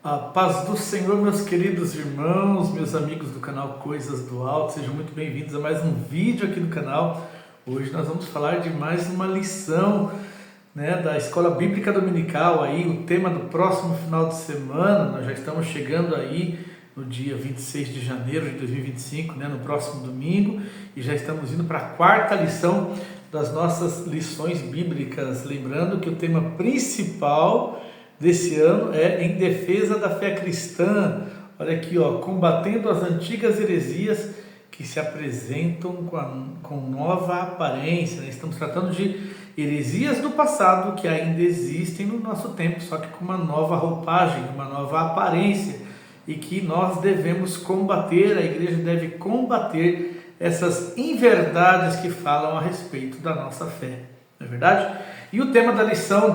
A paz do Senhor, meus queridos irmãos, meus amigos do canal Coisas do Alto, sejam muito bem-vindos a mais um vídeo aqui no canal. Hoje nós vamos falar de mais uma lição, da Escola Bíblica Dominical, aí, o tema do próximo final de semana. Nós já estamos chegando aí no dia 26 de janeiro de 2025, no próximo domingo, e já estamos indo para a quarta lição das nossas lições bíblicas. Lembrando que o tema principal desse ano é em defesa da fé cristã. Olha aqui, combatendo as antigas heresias que se apresentam com nova aparência. Estamos tratando de heresias do passado que ainda existem no nosso tempo, só que com uma nova roupagem, uma nova aparência, e que nós devemos combater, a igreja deve combater essas inverdades que falam a respeito da nossa fé, não é verdade? E o tema da lição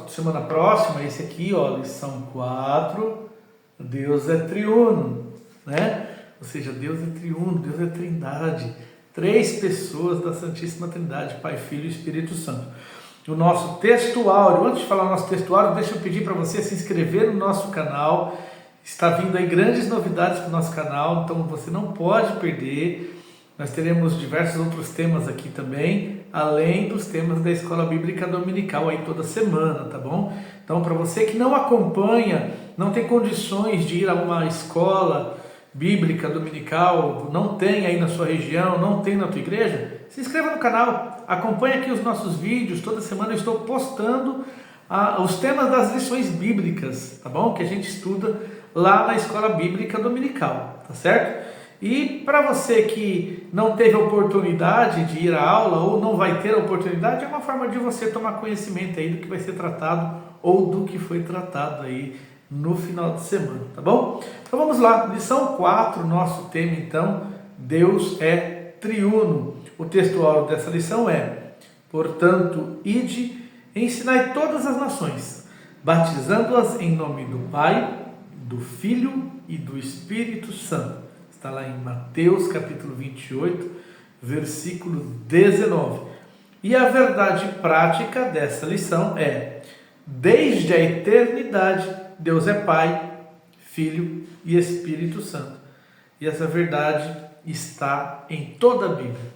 semana próxima é esse aqui, lição 4, Deus é triuno, Ou seja, Deus é triuno, Deus é trindade, 3 pessoas da Santíssima Trindade, Pai, Filho e Espírito Santo. O nosso textuário, antes de falar o nosso textuário, deixa eu pedir para você se inscrever no nosso canal. Está vindo aí grandes novidades para o nosso canal, então você não pode perder. Nós teremos diversos outros temas aqui também, além dos temas da Escola Bíblica Dominical aí toda semana, tá bom? Então, para você que não acompanha, não tem condições de ir a uma escola bíblica dominical, não tem aí na sua região, não tem na tua igreja, se inscreva no canal, acompanhe aqui os nossos vídeos. Toda semana eu estou postando os temas das lições bíblicas, tá bom? Que a gente estuda lá na Escola Bíblica Dominical, tá certo? E para você que não teve a oportunidade de ir à aula ou não vai ter a oportunidade, é uma forma de você tomar conhecimento aí do que vai ser tratado ou do que foi tratado aí no final de semana, tá bom? Então vamos lá, lição 4, nosso tema então, Deus é triuno. O textual dessa lição é: portanto, ide, ensinai todas as nações, batizando-as em nome do Pai, do Filho e do Espírito Santo. Está lá em Mateus capítulo 28, versículo 19. E a verdade prática dessa lição é: desde a eternidade, Deus é Pai, Filho e Espírito Santo. E essa verdade está em toda a Bíblia.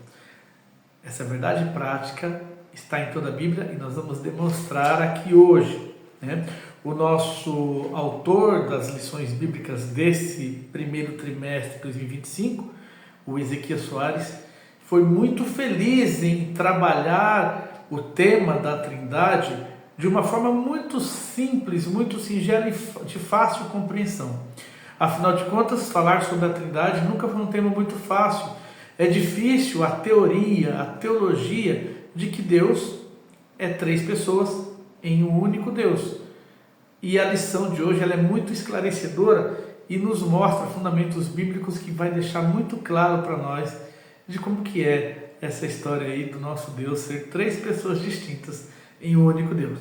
Essa verdade prática está em toda a Bíblia e nós vamos demonstrar aqui hoje, O nosso autor das lições bíblicas desse primeiro trimestre de 2025, o Ezequias Soares, foi muito feliz em trabalhar o tema da Trindade de uma forma muito simples, muito singela e de fácil compreensão. Afinal de contas, falar sobre a Trindade nunca foi um tema muito fácil. É difícil a teoria, a teologia de que Deus é 3 pessoas em um único Deus. E a lição de hoje ela é muito esclarecedora e nos mostra fundamentos bíblicos que vai deixar muito claro para nós de como que é essa história aí do nosso Deus ser 3 pessoas distintas em um único Deus.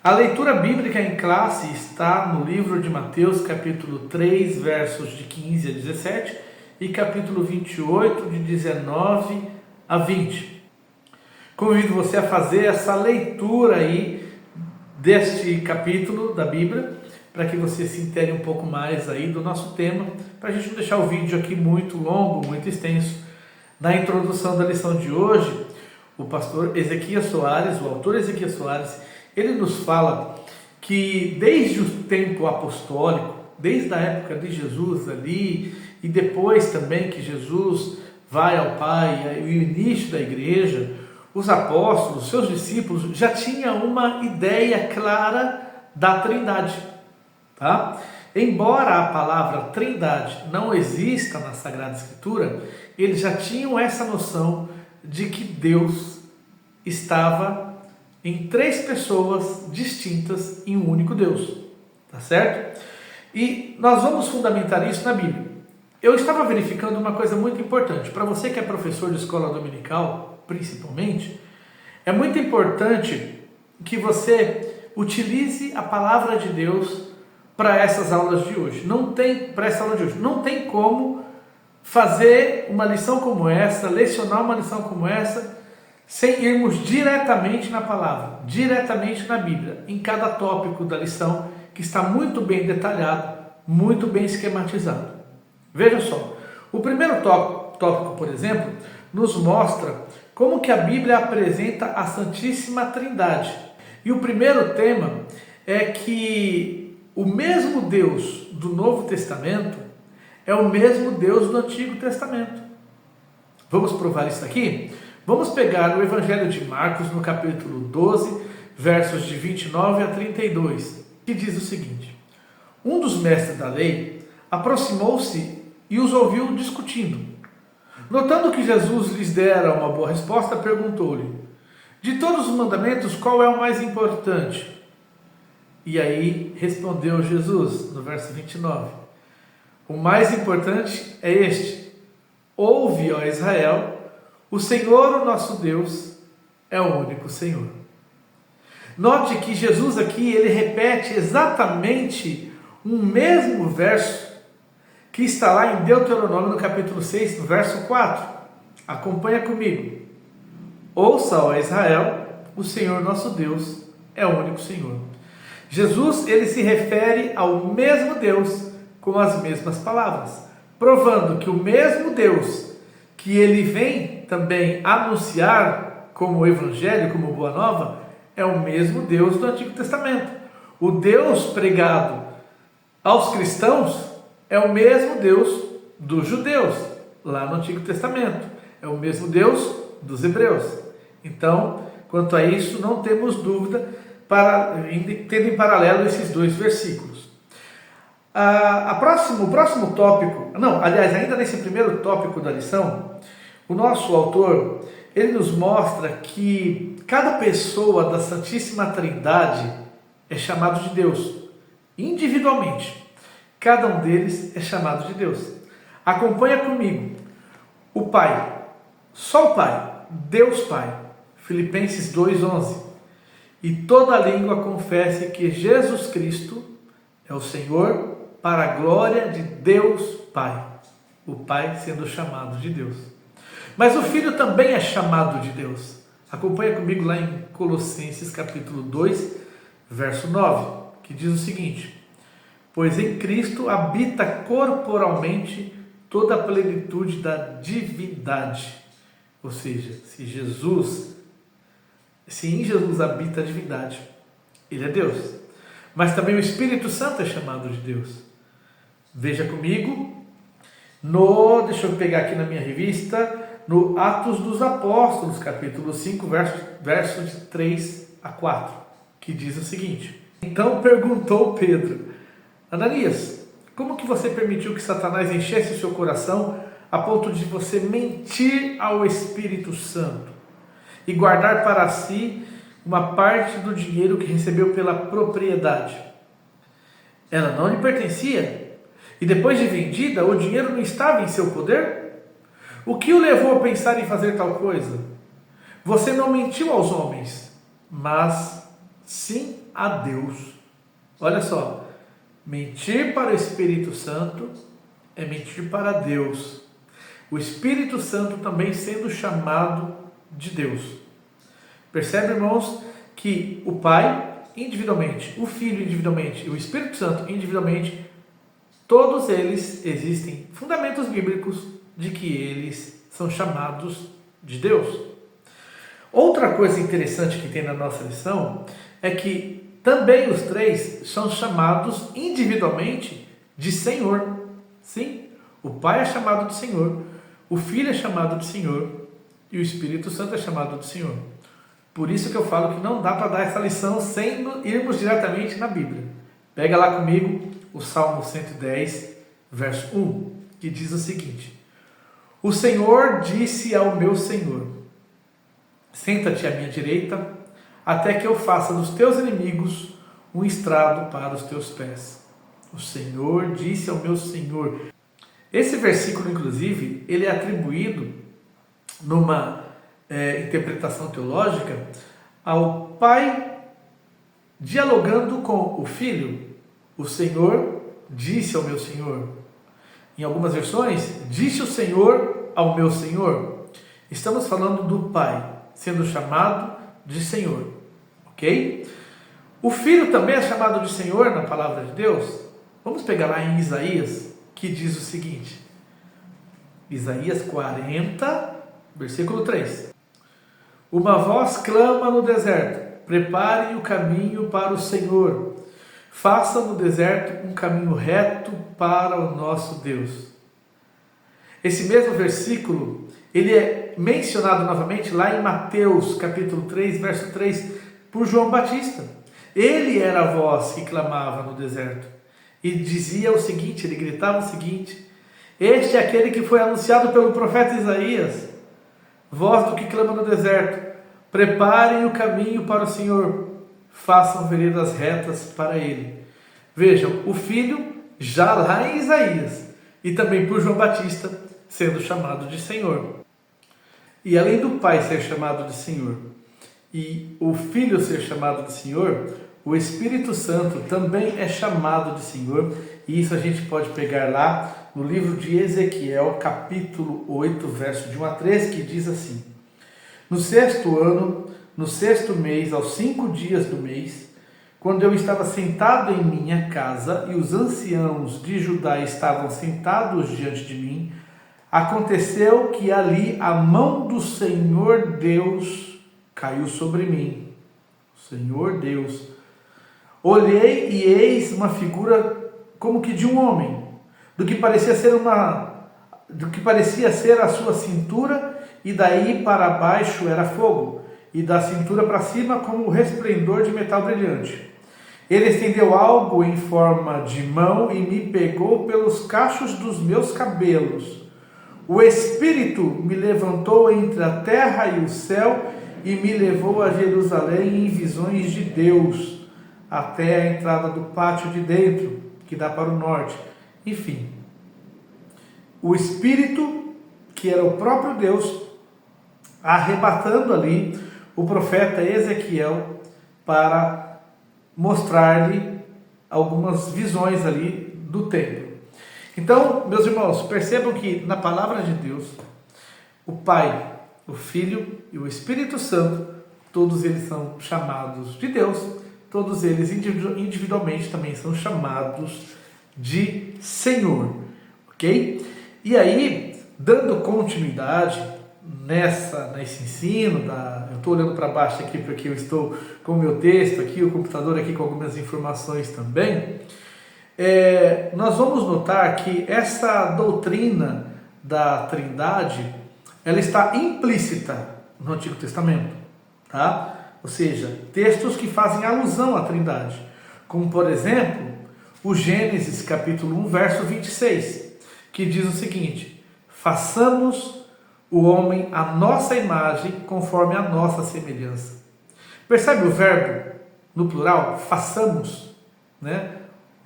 A leitura bíblica em classe está no livro de Mateus, capítulo 3, versos de 15 a 17 e capítulo 28, de 19 a 20. Convido você a fazer essa leitura aí deste capítulo da Bíblia, para que você se intere um pouco mais aí do nosso tema, para a gente não deixar o vídeo aqui muito longo, muito extenso. Na introdução da lição de hoje, o pastor Ezequias Soares, o autor Ezequias Soares, ele nos fala que desde o tempo apostólico, desde a época de Jesus ali, e depois também que Jesus vai ao Pai, e o início da igreja, os apóstolos, seus discípulos, já tinham uma ideia clara da Trindade. Tá? Embora a palavra Trindade não exista na Sagrada Escritura, eles já tinham essa noção de que Deus estava em 3 pessoas distintas em um único Deus. Tá certo? E nós vamos fundamentar isso na Bíblia. Eu estava verificando uma coisa muito importante. Para você que é professor de escola dominical, principalmente, é muito importante que você utilize a palavra de Deus para essas aulas de hoje. Para essa aula de hoje, não tem como fazer uma lição como essa, lecionar uma lição como essa, sem irmos diretamente na palavra, diretamente na Bíblia, em cada tópico da lição, que está muito bem detalhado, muito bem esquematizado. Veja só, o primeiro tópico, por exemplo, nos mostra como que a Bíblia apresenta a Santíssima Trindade. E o primeiro tema é que o mesmo Deus do Novo Testamento é o mesmo Deus do Antigo Testamento. Vamos provar isso aqui? Vamos pegar o Evangelho de Marcos, no capítulo 12, versos de 29 a 32, que diz o seguinte: um dos mestres da lei aproximou-se e os ouviu discutindo. Notando que Jesus lhes dera uma boa resposta, perguntou-lhe: de todos os mandamentos, qual é o mais importante? E aí respondeu Jesus, no verso 29, o mais importante é este: ouve, ó Israel, o Senhor, o nosso Deus, é o único Senhor. Note que Jesus aqui, ele repete exatamente um mesmo verso que está lá em Deuteronômio, no capítulo 6, no verso 4. Acompanha comigo. Ouça, ó Israel, o Senhor nosso Deus é o único Senhor. Jesus, ele se refere ao mesmo Deus com as mesmas palavras, provando que o mesmo Deus que ele vem também anunciar como Evangelho, como Boa Nova, é o mesmo Deus do Antigo Testamento. O Deus pregado aos cristãos é o mesmo Deus dos judeus, lá no Antigo Testamento. É o mesmo Deus dos hebreus. Então, quanto a isso, não temos dúvida, tendo em paralelo esses dois versículos. O próximo tópico, ainda nesse primeiro tópico da lição, o nosso autor, ele nos mostra que cada pessoa da Santíssima Trindade é chamado de Deus, individualmente. Cada um deles é chamado de Deus. Acompanha comigo. O Pai, só o Pai, Deus Pai, Filipenses 2:11. E toda língua confesse que Jesus Cristo é o Senhor, para a glória de Deus Pai. O Pai sendo chamado de Deus. Mas o Filho também é chamado de Deus. Acompanha comigo lá em Colossenses capítulo 2, verso 9, que diz o seguinte: pois em Cristo habita corporalmente toda a plenitude da divindade. Ou seja, se em Jesus habita a divindade, ele é Deus. Mas também o Espírito Santo é chamado de Deus. Veja comigo, deixa eu pegar aqui na minha revista, no Atos dos Apóstolos, capítulo 5, versos de 3 a 4, que diz o seguinte: então perguntou Pedro: Ananias, como que você permitiu que Satanás enchesse o seu coração a ponto de você mentir ao Espírito Santo e guardar para si uma parte do dinheiro que recebeu pela propriedade? Ela não lhe pertencia? E depois de vendida, o dinheiro não estava em seu poder? O que o levou a pensar em fazer tal coisa? Você não mentiu aos homens, mas sim a Deus. Olha só, mentir para o Espírito Santo é mentir para Deus. O Espírito Santo também sendo chamado de Deus. Percebe, irmãos, que o Pai individualmente, o Filho individualmente e o Espírito Santo individualmente, todos eles existem fundamentos bíblicos de que eles são chamados de Deus. Outra coisa interessante que tem na nossa lição é que também os três são chamados individualmente de Senhor. Sim, o Pai é chamado de Senhor, o Filho é chamado de Senhor e o Espírito Santo é chamado de Senhor. Por isso que eu falo que não dá para dar essa lição sem irmos diretamente na Bíblia. Pega lá comigo o Salmo 110, verso 1, que diz o seguinte: o Senhor disse ao meu Senhor: senta-te à minha direita, até que eu faça dos teus inimigos um estrado para os teus pés. O Senhor disse ao meu Senhor. Esse versículo, inclusive, ele é atribuído numa interpretação teológica ao Pai dialogando com o Filho. O Senhor disse ao meu Senhor. Em algumas versões, disse o Senhor ao meu Senhor. Estamos falando do Pai sendo chamado de Senhor. Ok? O Filho também é chamado de Senhor na palavra de Deus. Vamos pegar lá em Isaías, que diz o seguinte. Isaías 40, versículo 3. Uma voz clama no deserto: preparem o caminho para o Senhor. Façam no deserto um caminho reto para o nosso Deus. Esse mesmo versículo, ele é mencionado novamente lá em Mateus, capítulo 3, verso 3, por João Batista. Ele era a voz que clamava no deserto. E dizia o seguinte, ele gritava o seguinte: este é aquele que foi anunciado pelo profeta Isaías, voz do que clama no deserto: preparem o caminho para o Senhor, façam veredas retas para ele. Vejam, o Filho já lá em Isaías, e também por João Batista, sendo chamado de Senhor. E além do Pai ser chamado de Senhor, e o Filho ser chamado de Senhor, o Espírito Santo também é chamado de Senhor, e isso a gente pode pegar lá no livro de Ezequiel, capítulo 8, verso de 1 a 3, que diz assim: no 6º ano, no 6º mês, aos 5 dias do mês, quando eu estava sentado em minha casa e os anciãos de Judá estavam sentados diante de mim, aconteceu que ali a mão do Senhor Deus caiu sobre mim. Senhor Deus. Olhei e eis uma figura como que de um homem, do que parecia ser a sua cintura, e daí para baixo era fogo, e da cintura para cima como o resplendor de metal brilhante. Ele estendeu algo em forma de mão e me pegou pelos cachos dos meus cabelos. O Espírito me levantou entre a terra e o céu e me levou a Jerusalém em visões de Deus, até a entrada do pátio de dentro, que dá para o norte. Enfim, o Espírito, que era o próprio Deus, arrebatando ali o profeta Ezequiel para mostrar-lhe algumas visões ali do templo. Então, meus irmãos, percebam que na palavra de Deus, o Pai, o Filho e o Espírito Santo, todos eles são chamados de Deus, todos eles individualmente também são chamados de Senhor, ok? E aí, dando continuidade nesse ensino, eu estou olhando para baixo aqui porque eu estou com o meu texto aqui, o computador aqui com algumas informações também, nós vamos notar que essa doutrina da Trindade, ela está implícita no Antigo Testamento, tá? Ou seja, textos que fazem alusão à Trindade, como por exemplo, o Gênesis capítulo 1, verso 26, que diz o seguinte: façamos o homem à nossa imagem, conforme a nossa semelhança. Percebe o verbo no plural? Façamos, né?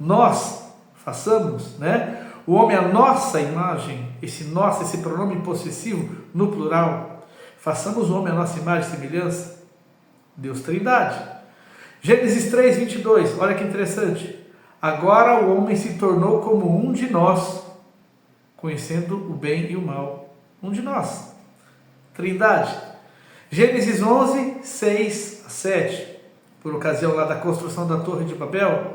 Nós façamos, né? O homem à nossa imagem, esse pronome possessivo no plural. Façamos o homem à nossa imagem e semelhança. Deus Trindade. Gênesis 3, 22, olha que interessante. Agora o homem se tornou como um de nós, conhecendo o bem e o mal. Um de nós. Trindade. Gênesis 11, 6 a 7, por ocasião lá da construção da Torre de Babel.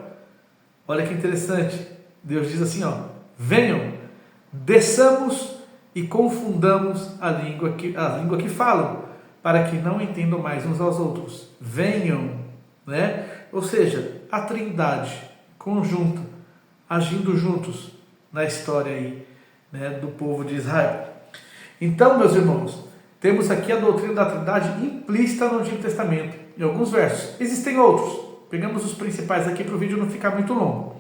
Olha que interessante. Deus diz assim, venham, desçamos e confundamos a língua que falam, para que não entendam mais uns aos outros. Venham, né? Ou seja, a Trindade conjunta, agindo juntos na história aí, né, do povo de Israel. Então, meus irmãos, temos aqui a doutrina da Trindade implícita no Antigo Testamento, em alguns versos. Existem outros. Pegamos os principais aqui para o vídeo não ficar muito longo.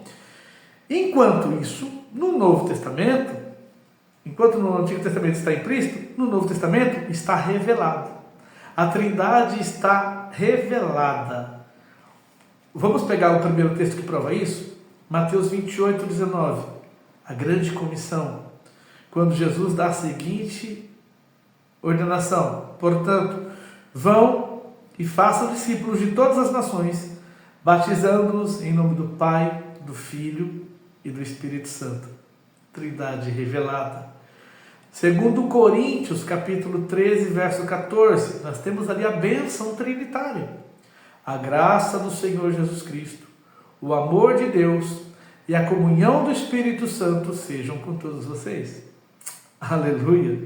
Enquanto isso, no Novo Testamento, enquanto no Antigo Testamento está implícito, no Novo Testamento está revelado. A Trindade está revelada. Vamos pegar o primeiro texto que prova isso? Mateus 28, 19. A grande comissão. Quando Jesus dá a seguinte ordenação: portanto, vão e façam discípulos de todas as nações, batizando-os em nome do Pai, do Filho e do Espírito Santo. Trindade revelada. Segundo Coríntios, capítulo 13, verso 14, nós temos ali a bênção trinitária. A graça do Senhor Jesus Cristo, o amor de Deus e a comunhão do Espírito Santo sejam com todos vocês. Aleluia!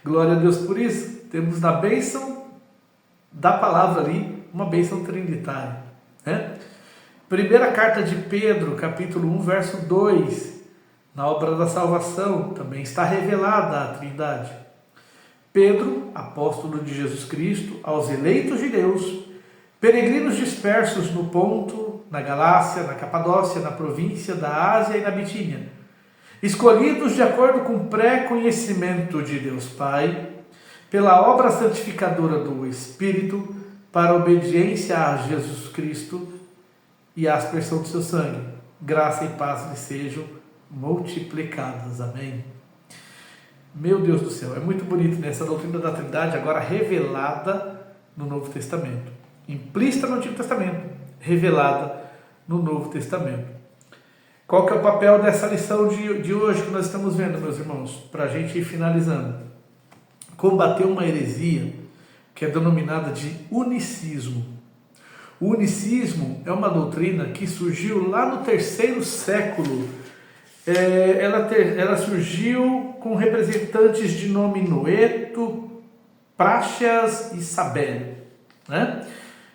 Glória a Deus por isso. Temos na bênção da palavra ali, uma bênção trinitária. Primeira carta de Pedro, capítulo 1, verso 2. Na obra da salvação também está revelada a Trindade. Pedro, apóstolo de Jesus Cristo, aos eleitos de Deus, peregrinos dispersos no Ponto, na Galácia, na Capadócia, na província da Ásia e na Bitínia, escolhidos de acordo com o pré-conhecimento de Deus Pai, pela obra santificadora do Espírito, para a obediência a Jesus Cristo e a aspersão do seu sangue. Graça e paz lhe sejam multiplicadas. Amém. Meu Deus do céu, é muito bonito nessa doutrina da Trindade, agora revelada no Novo Testamento. Implícita no Antigo Testamento, revelada no Novo Testamento. Qual que é o papel dessa lição de hoje que nós estamos vendo, meus irmãos? Para a gente ir finalizando. Combater uma heresia que é denominada de unicismo. O unicismo é uma doutrina que surgiu lá no 3º século. Ela surgiu com representantes de nome Noeto, Práxias e Sabélio,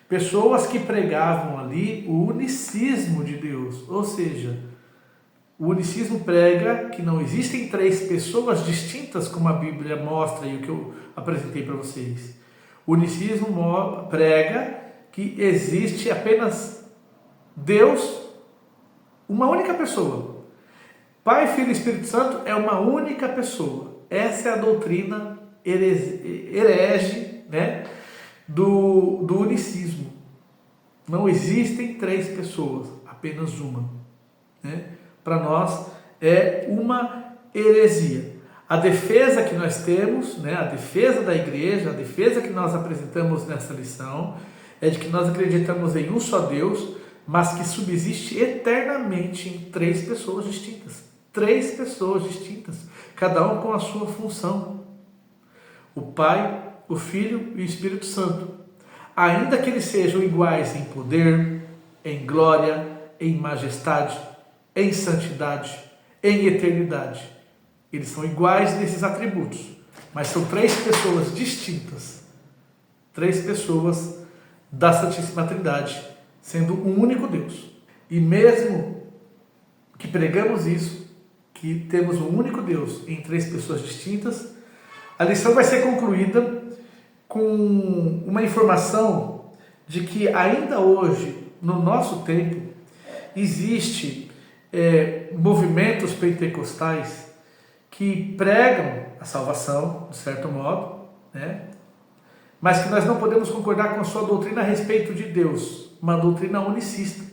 Pessoas que pregavam ali o unicismo de Deus, ou seja, o unicismo prega que não existem 3 pessoas distintas, como a Bíblia mostra e o que eu apresentei para vocês. O unicismo prega que existe apenas Deus, uma única pessoa. Pai, Filho e Espírito Santo é uma única pessoa. Essa é a doutrina herege, do unicismo. Não existem 3 pessoas, apenas uma. Para nós é uma heresia. A defesa que nós temos, a defesa da igreja, a defesa que nós apresentamos nessa lição, é de que nós acreditamos em um só Deus, mas que subsiste eternamente em 3 pessoas distintas. 3 pessoas distintas, cada um com a sua função. O Pai, o Filho e o Espírito Santo. Ainda que eles sejam iguais em poder, em glória, em majestade, em santidade, em eternidade. Eles são iguais nesses atributos, mas são 3 pessoas distintas. 3 pessoas da Santíssima Trindade, sendo um único Deus. E mesmo que pregamos isso, que temos um único Deus em 3 pessoas distintas, a lição vai ser concluída com uma informação de que ainda hoje, no nosso tempo, existe movimentos pentecostais que pregam a salvação, de certo modo, mas que nós não podemos concordar com a sua doutrina a respeito de Deus, uma doutrina unicista.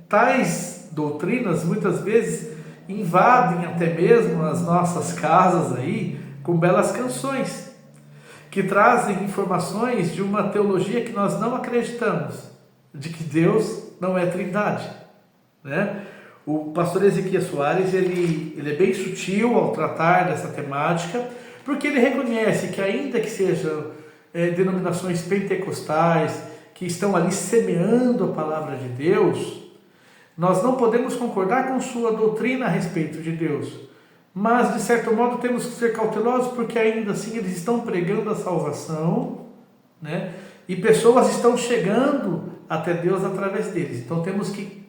Tais doutrinas, muitas vezes, invadem até mesmo as nossas casas aí, com belas canções, que trazem informações de uma teologia que nós não acreditamos, de que Deus não é trindade. O pastor Ezequias Soares, ele é bem sutil ao tratar dessa temática, porque ele reconhece que ainda que sejam denominações pentecostais, que estão ali semeando a palavra de Deus, nós não podemos concordar com sua doutrina a respeito de Deus, mas de certo modo temos que ser cautelosos, porque ainda assim eles estão pregando a salvação, e pessoas estão chegando até Deus através deles. Então temos que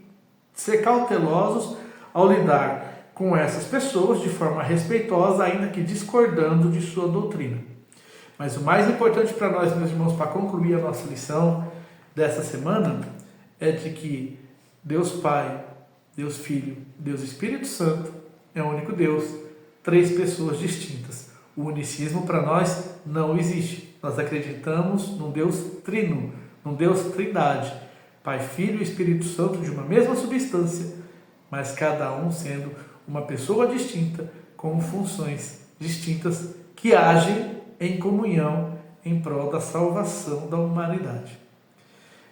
ser cautelosos ao lidar com essas pessoas de forma respeitosa, ainda que discordando de sua doutrina. Mas o mais importante para nós, meus irmãos, para concluir a nossa lição dessa semana, é de que Deus Pai, Deus Filho, Deus Espírito Santo é o único Deus, 3 pessoas distintas. O unicismo para nós não existe. Nós acreditamos num Deus trino, num Deus trindade, Pai, Filho e Espírito Santo de uma mesma substância, mas cada um sendo uma pessoa distinta, com funções distintas, que agem em comunhão em prol da salvação da humanidade.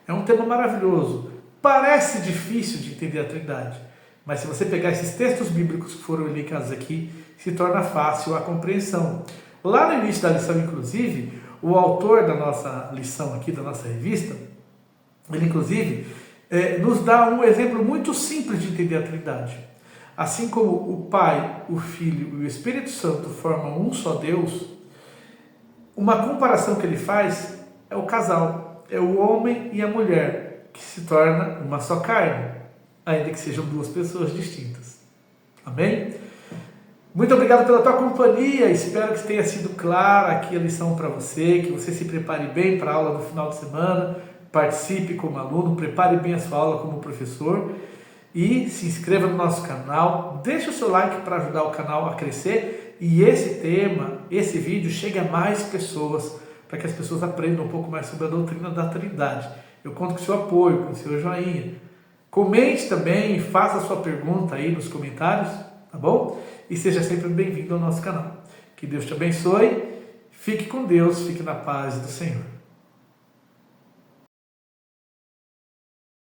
É um tema maravilhoso. Parece difícil de entender a Trindade, mas se você pegar esses textos bíblicos que foram elencados aqui, se torna fácil a compreensão. Lá no início da lição, inclusive, o autor da nossa lição aqui, da nossa revista, ele inclusive nos dá um exemplo muito simples de entender a Trindade. Assim como o Pai, o Filho e o Espírito Santo formam um só Deus, uma comparação que ele faz é o casal, é o homem e a mulher, que se torna uma só carne, ainda que sejam duas pessoas distintas. Amém? Muito obrigado pela tua companhia, espero que tenha sido clara aqui a lição para você, que você se prepare bem para a aula no final de semana, participe como aluno, prepare bem a sua aula como professor e se inscreva no nosso canal, deixe o seu like para ajudar o canal a crescer e esse tema, esse vídeo chegue a mais pessoas, para que as pessoas aprendam um pouco mais sobre a doutrina da Trindade. Eu conto com o seu apoio, com o seu joinha. Comente também e faça a sua pergunta aí nos comentários, tá bom? E seja sempre bem-vindo ao nosso canal. Que Deus te abençoe, fique com Deus, fique na paz do Senhor.